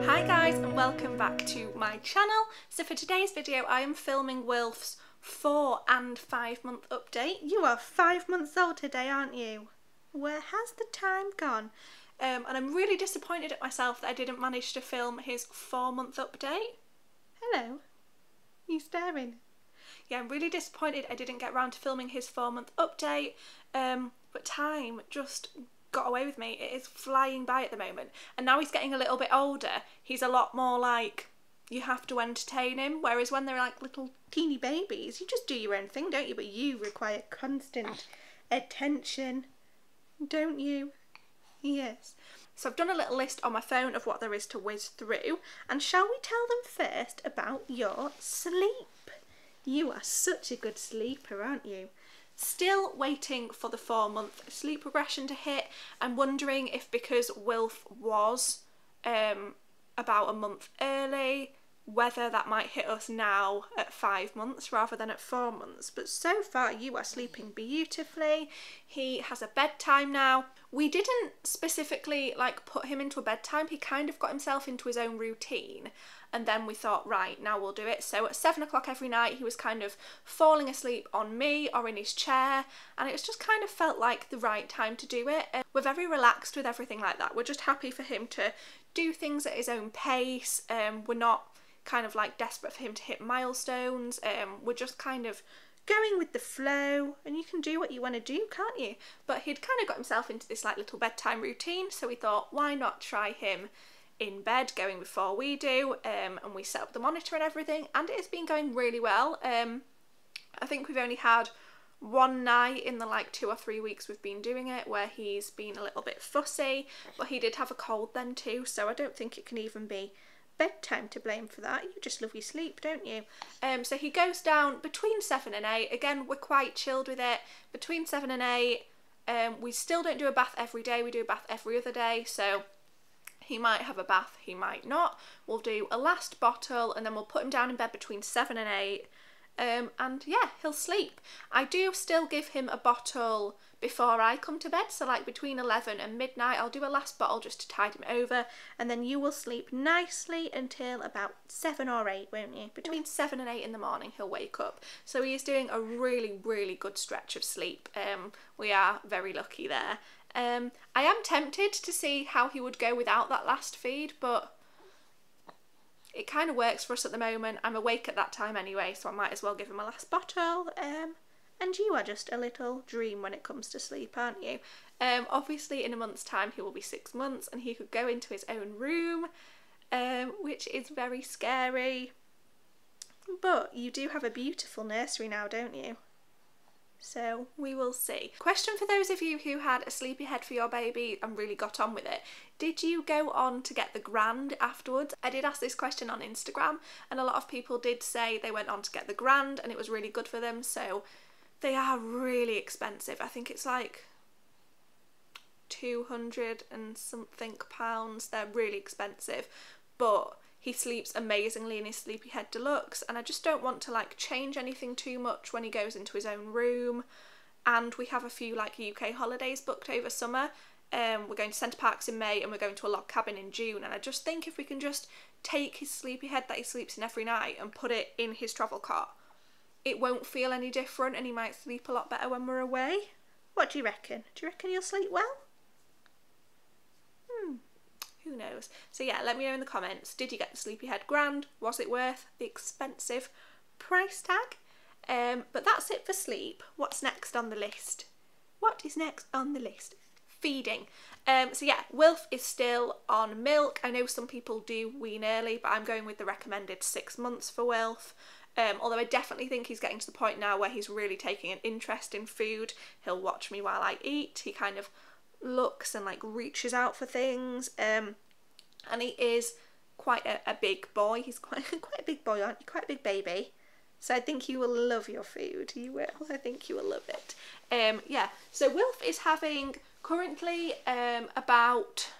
Hi guys and welcome back to my channel. So for today's video I am filming Wilf'S 4 and 5 month update. You are 5 months old today, aren't you? Where has the time gone? And I'm really disappointed at myself that I didn't manage to film his 4 month update. Hello? You staring? Yeah, I'm really disappointed I didn't get around to filming his 4 month update, but time just got away with me. It is flying by at the moment, and now he's getting a little bit older, he's a lot more like, you have to entertain him, whereas when they're like little teeny babies, you just do your own thing, don't you? But you require constant attention, don't you? Yes. So I've done a little list on my phone of what there is to whiz through, and shall we tell them first about your sleep? You are such a good sleeper, aren't you? Still waiting for the 4 month sleep progression to hit. I'm wondering if because Wilf was about a month early, whether that might hit us now at 5 months rather than at 4 months. But so far you are sleeping beautifully. He has a bedtime now. We didn't specifically like put him into a bedtime, he kind of got himself into his own routine, and then we thought, right, now we'll do it. So at 7 o'clock every night he was kind of falling asleep on me or in his chair, and it was just kind of felt like the right time to do it. We're very relaxed with everything like that. We're just happy for him to do things at his own pace. We're not kind of like desperate for him to hit milestones. We're just kind of going with the flow, and you can do what you want to do, can't you? But he'd kind of got himself into this like little bedtime routine, so we thought, why not try him in bed going before we do, and we set up the monitor and everything, and it has been going really well. I think we've only had one night in the like 2 or 3 weeks we've been doing it where he's been a little bit fussy, but he did have a cold then too, so I don't think it can even be bedtime to blame for that. You just love your sleep, don't you? So he goes down between 7 and 8. Again, we're quite chilled with it. Between 7 and 8, we still don't do a bath every day, we do a bath every other day, so he might have a bath, he might not. We'll do a last bottle and then we'll put him down in bed between 7 and 8. And yeah, he'll sleep. I do still give him a bottle before I come to bed, so like between 11 and midnight I'll do a last bottle just to tide him over, and then you will sleep nicely until about 7 or 8, won't you? Between 7 and 8 in the morning he'll wake up. So he is doing a really good stretch of sleep. We are very lucky there. I am tempted to see how he would go without that last feed, but it kind of works for us at the moment. I'm awake at that time anyway, so I might as well give him a last bottle. And you are just a little dream when it comes to sleep, aren't you? Obviously in a month's time he will be 6 months and he could go into his own room, which is very scary. But you do have a beautiful nursery now, don't you? So we will see. Question for those of you who had a sleepy head for your baby and really got on with it. Did you go on to get the Grand afterwards? I did ask this question on Instagram and a lot of people did say they went on to get the Grand and it was really good for them. So they are really expensive. I think it's like 200 and something pounds. They're really expensive, but he sleeps amazingly in his Sleepy Head Deluxe, and I just don't want to like change anything too much when he goes into his own room. And we have a few like UK holidays booked over summer. We're going to Centre Parks in May and we're going to a log cabin in June, and I just think if we can just take his sleepy head that he sleeps in every night and put it in his travel cart, it won't feel any different and he might sleep a lot better when we're away. What do you reckon? Do you reckon he'll sleep well? Who knows? So yeah, let me know in the comments. Did you get the Sleepy Head Grand? Was it worth the expensive price tag? But that's it for sleep. What's next on the list? What is next on the list? Feeding. So yeah, Wilf is still on milk. I know some people do wean early, but I'm going with the recommended 6 months for Wilf. Although I definitely think he's getting to the point now where he's really taking an interest in food. He'll watch me while I eat. He kind of looks and like reaches out for things, and he is quite a big boy. He's quite a big boy, aren't you? Quite a big baby. So I think you will love your food. You will. I think you will love it. Yeah. So Wilf is having currently about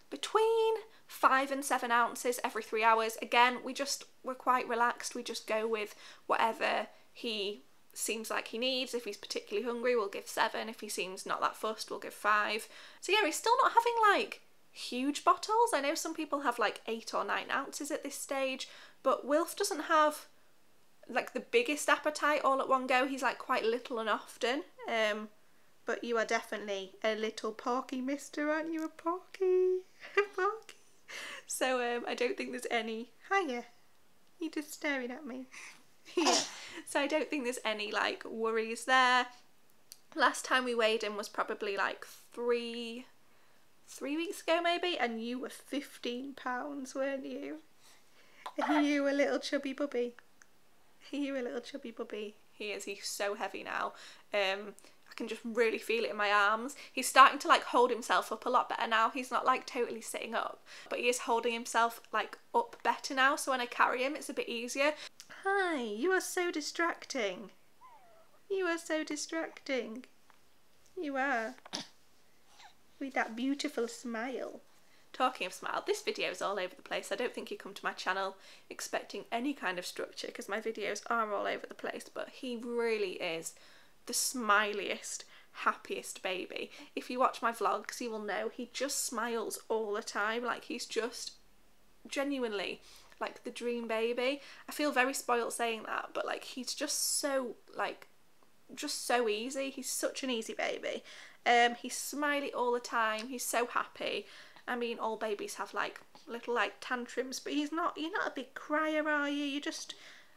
between 5 and 7 ounces every 3 hours. Again, we're quite relaxed. We just go with whatever he seems like he needs. If he's particularly hungry, we'll give 7. If he seems not that fussed, we'll give 5. So yeah, he's still not having like huge bottles. I know some people have like 8 or 9 ounces at this stage, but Wilf doesn't have like the biggest appetite all at one go. He's like quite little and often. But you are definitely a little porky mister, aren't you? A porky. A porky. So I don't think there's any... Hiya. You're just staring at me. Yeah. So I don't think there's any like worries there. Last time we weighed him was probably like three weeks ago maybe, and you were 15 pounds, weren't you? Are you a little chubby bubby? Are you a little chubby bubby? He is. He's so heavy now. I can just really feel it in my arms. He's starting to like hold himself up a lot better now. He's not like totally sitting up, but he is holding himself like up better now, so when I carry him it's a bit easier. Hi, you are so distracting. You are so distracting. You are. With that beautiful smile. Talking of smile, this video is all over the place. I don't think you come to my channel expecting any kind of structure, because my videos are all over the place, but he really is the smiliest, happiest baby. If you watch my vlogs, you will know he just smiles all the time. Like, he's just genuinely like the dream baby. I feel very spoiled saying that, but like he's just so just so easy. He's such an easy baby. He's smiley all the time. He's so happy. I mean, all babies have like little like tantrums, but you're not a big crier, are you? You're just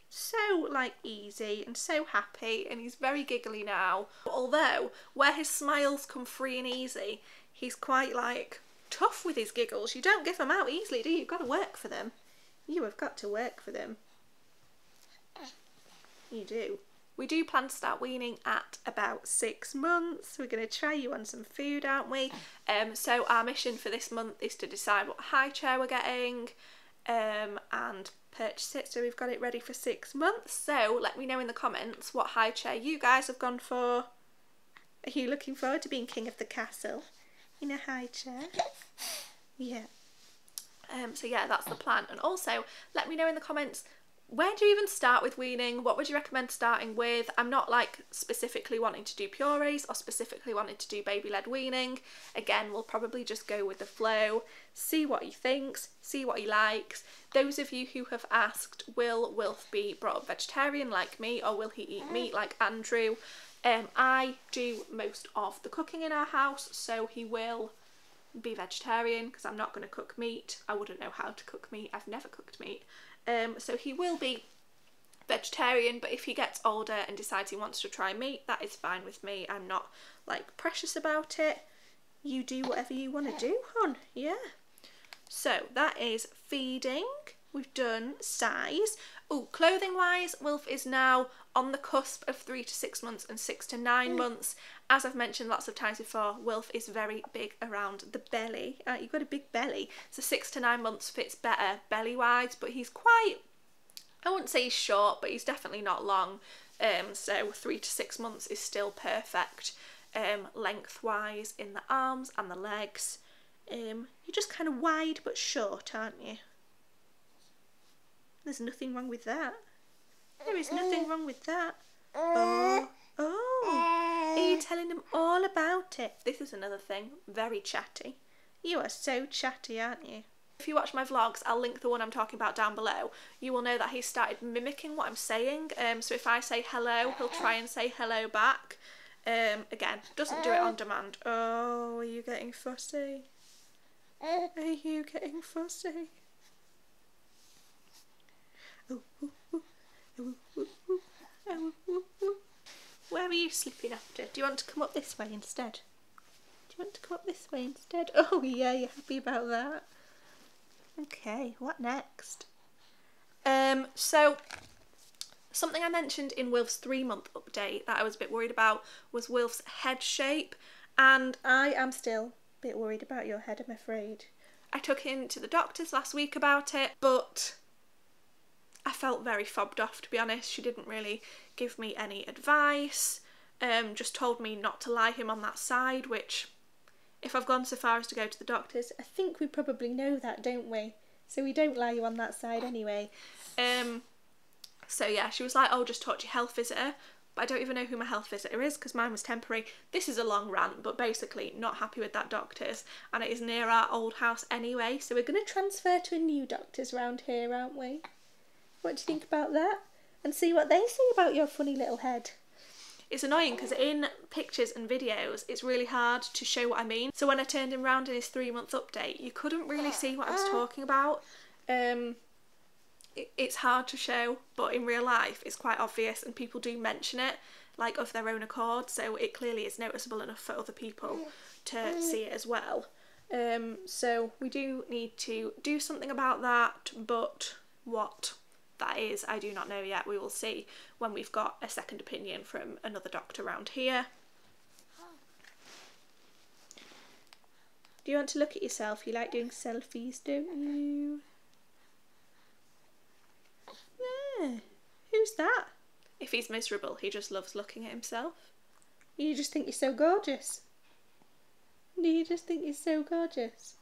so like easy and so happy, and he's very giggly now. Although where his smiles come free and easy, he's quite like tough with his giggles. You don't give them out easily, do you? You've got to work for them. You have got to work for them. You do. We do plan to start weaning at about 6 months. We're going to try you on some food, aren't we? So our mission for this month is to decide what high chair we're getting and purchase it, so we've got it ready for 6 months. So let me know in the comments what high chair you guys have gone for. Are you looking forward to being king of the castle in a high chair? Yeah. So yeah, that's the plan. And also let me know in the comments, where do you even start with weaning? What would you recommend starting with? I'm not like specifically wanting to do purees or specifically wanting to do baby-led weaning. Again, we'll probably just go with the flow, see what he thinks, see what he likes. Those of you who have asked, will Wilf be brought up vegetarian like me, or will he eat meat like Andrew? I do most of the cooking in our house, so he will be vegetarian because I'm not going to cook meat. I wouldn't know how to cook meat. I've never cooked meat. So he will be vegetarian, but if he gets older and decides he wants to try meat, that is fine with me. I'm not like precious about it. You do whatever you want to do, hon. Yeah. So that is feeding. We've done size. Oh, clothing wise, Wilf is now on the cusp of 3 to 6 months and 6 to 9 months. As I've mentioned lots of times before, Wilf is very big around the belly. You've got a big belly, so 6 to 9 months fits better belly wise, but he's quite, I wouldn't say he's short, but he's definitely not long. So 3 to 6 months is still perfect lengthwise in the arms and the legs. You're just kind of wide but short, aren't you? There's nothing wrong with that. There is nothing wrong with that. Oh, are you telling them all about it? This is another thing, very chatty. You are so chatty, aren't you? If you watch my vlogs, I'll link the one I'm talking about down below. You will know that he started mimicking what I'm saying. So if I say hello, he'll try and say hello back. Again, doesn't do it on demand. Oh, are you getting fussy? Are you getting fussy? Where are you sleeping after? Do you want to come up this way instead? Do you want to come up this way instead? Oh yeah, you're happy about that? Okay, what next? So something I mentioned in Wilf's 3-month update that I was a bit worried about was Wilf's head shape, and I am still a bit worried about your head, I'm afraid. I took him to the doctors last week about it, but I felt very fobbed off, to be honest. She didn't really give me any advice, just told me not to lie him on that side, which, if I've gone so far as to go to the doctors, I think we probably know that, don't we? So we don't lie you on that side anyway. So yeah, she was like, oh, just talk to your health visitor, but I don't even know who my health visitor is because mine was temporary. This is a long rant, but basically not happy with that doctor's, and it is near our old house anyway, so we're going to transfer to a new doctor's around here, aren't we? What do you think about that? And see what they say about your funny little head. It's annoying because in pictures and videos it's really hard to show what I mean. So when I turned him round in his 3-month update, you couldn't really see what I was talking about. It's hard to show, but in real life it's quite obvious, and people do mention it like of their own accord, so it clearly is noticeable enough for other people to see it as well. So we do need to do something about that, but what that is I do not know yet. We will see when we've got a second opinion from another doctor around here. Do you want to look at yourself? You like doing selfies, don't you? Yeah. Who's that? If he's miserable, he just loves looking at himself. You just think you're so gorgeous. Do you just think you're so gorgeous?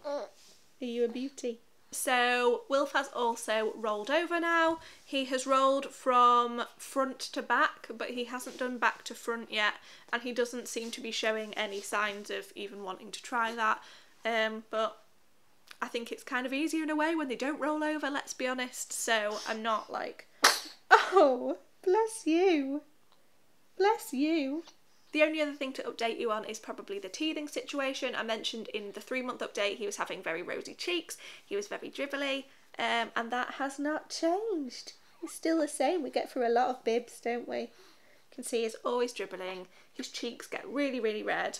Are you a beauty? So Wilf has also rolled over now. He has rolled from front to back, but he hasn't done back to front yet, and he doesn't seem to be showing any signs of even wanting to try that. But I think it's kind of easier in a way when they don't roll over, let's be honest, so I'm not like, oh, bless you. Bless you. The only other thing to update you on is probably the teething situation. I mentioned in the 3-month update he was having very rosy cheeks, he was very dribbly, and that has not changed. He's still the same. We get through a lot of bibs, don't we? You can see he's always dribbling, his cheeks get really, really red,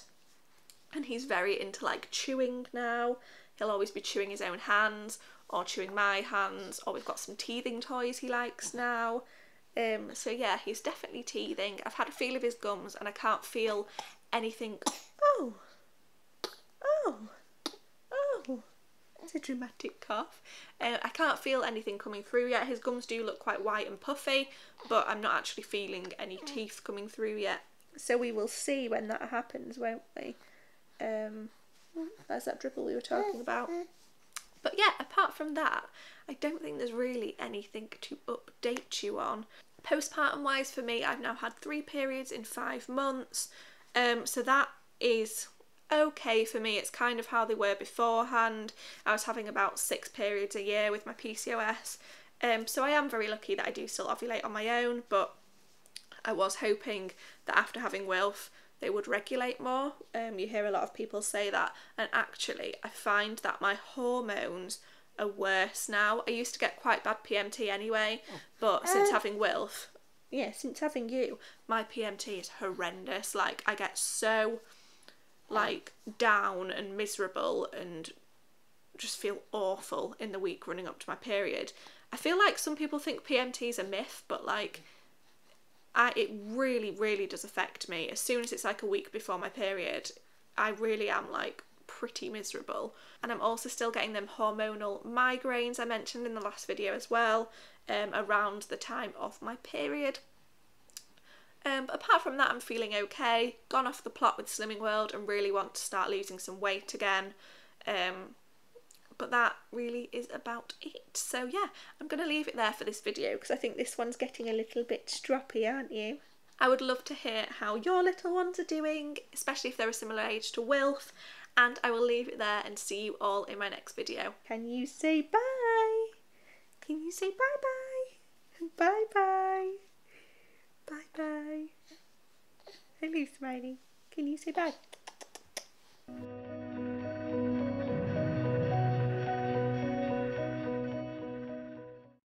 and he's very into like chewing now. He'll always be chewing his own hands or chewing my hands, or we've got some teething toys he likes now. So yeah, he's definitely teething. I've had a feel of his gums and I can't feel anything. Oh, it's a dramatic cough. I can't feel anything coming through yet. His gums do look quite white and puffy, but I'm not actually feeling any teeth coming through yet. So we will see when that happens, won't we? There's that dribble we were talking about. But yeah, apart from that, I don't think there's really anything to update you on. Postpartum wise for me, I've now had 3 periods in 5 months, so that is okay for me. It's kind of how they were beforehand. I was having about 6 periods a year with my PCOS, so I am very lucky that I do still ovulate on my own, but I was hoping that after having Wilf they would regulate more. You hear a lot of people say that, and actually I find that my hormones are worse now. I used to get quite bad PMT anyway, but since having Wilf, yeah, since having you, my PMT is horrendous. Like, I get so like down and miserable and just feel awful in the week running up to my period. I feel like some people think PMT is a myth, but like it really, really does affect me. As soon as it's like a week before my period, I really am like pretty miserable. And I'm also still getting them hormonal migraines I mentioned in the last video as well, around the time of my period. But apart from that, I'm feeling okay. Gone off the plot with Slimming World and really want to start losing some weight again. But that really is about it. So yeah, I'm going to leave it there for this video because I think this one's getting a little bit stroppy, aren't you? I would love to hear how your little ones are doing, especially if they're a similar age to Wilf, and I will leave it there and see you all in my next video. Can you say bye? Can you say bye-bye? Bye-bye. Bye-bye. Hello, Smiley. Can you say bye?